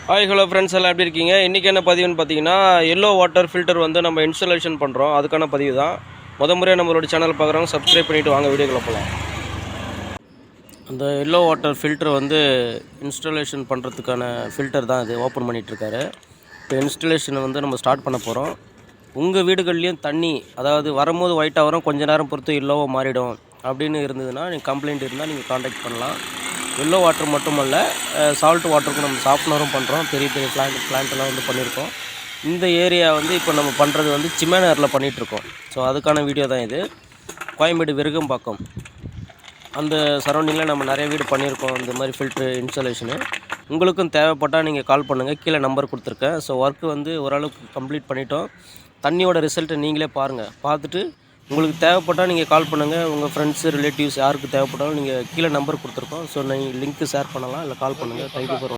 Hi hello friends எல்லாம் எப்படி இருக்கீங்க? இன்றைக்கி என்ன பதிவுன்னு பார்த்தீங்கன்னா, எல்லோ வாட்டர் ஃபில்டர் வந்து நம்ம இன்ஸ்டாலேஷன் பண்ணுறோம். அதுக்கான பதிவு தான். முறையாக நம்மளோட சேனல் பார்க்குறவங்க சப்ஸ்கிரைப் பண்ணிவிட்டு வாங்க வீடியோக்குள்ள போகலாம். அந்த எல்லோ வாட்டர் ஃபில்டர் வந்து இன்ஸ்டாலேஷன் பண்ணுறதுக்கான ஃபில்டர் தான் இது. ஓப்பன் பண்ணிகிட்ருக்காரு. இப்போ இன்ஸ்டாலேஷனை வந்து நம்ம ஸ்டார்ட் பண்ண போகிறோம். உங்கள் வீடுகள்லேயும் தண்ணி, அதாவது வரும்போது ஒயிட்டாக வரும், கொஞ்சம் நேரம் பொறுத்து எல்லோவாக மாறிடும் அப்படின்னு இருந்ததுன்னா, நீங்கள் கம்ப்ளைண்ட் இருந்தால் நீங்கள் காண்டாக்ட் பண்ணலாம். எல்லோ வாட்டர் மட்டுமல்ல, சால்ட் வாட்டருக்கும் நம்ம சாஃப்ட்னரும் பண்ணுறோம். பெரிய பெரிய பிளான்ட்டெல்லாம் வந்து பண்ணியிருக்கோம். இந்த ஏரியா வந்து இப்போ நம்ம பண்ணுறது வந்து சிம்மனரில் பண்ணிகிட்ருக்கோம். ஸோ அதுக்கான வீடியோ தான் இது. கோயம்பேடு விருகம்பாக்கம் அந்த சரௌண்டிங்கில் நம்ம நிறைய வீடு பண்ணியிருக்கோம் இந்த மாதிரி ஃபில்ட்ரு இன்ஸ்டாலேஷனு. உங்களுக்கும் தேவைப்பட்டால் நீங்கள் கால் பண்ணுங்கள். கீழே நம்பர் கொடுத்துருக்கேன். ஸோ ஒர்க்கு வந்து ஓரளவுக்கு கம்ப்ளீட் பண்ணிட்டோம். தண்ணியோட ரிசல்ட்டை நீங்களே பாருங்கள். பார்த்துட்டு உங்களுக்கு தேவைப்பட்டால் நீங்கள் கால் பண்ணுங்கள். உங்கள் ஃப்ரெண்ட்ஸு, ரிலேட்டிவ்ஸ் யாருக்கு தேவைப்பட்டாலும் நீங்கள் கீழே நம்பர் கொடுத்துருக்கோம். ஸோ நீங்கள் லிங்க்கு ஷேர் பண்ணலாம், இல்லை கால் பண்ணுங்கள். Thank you for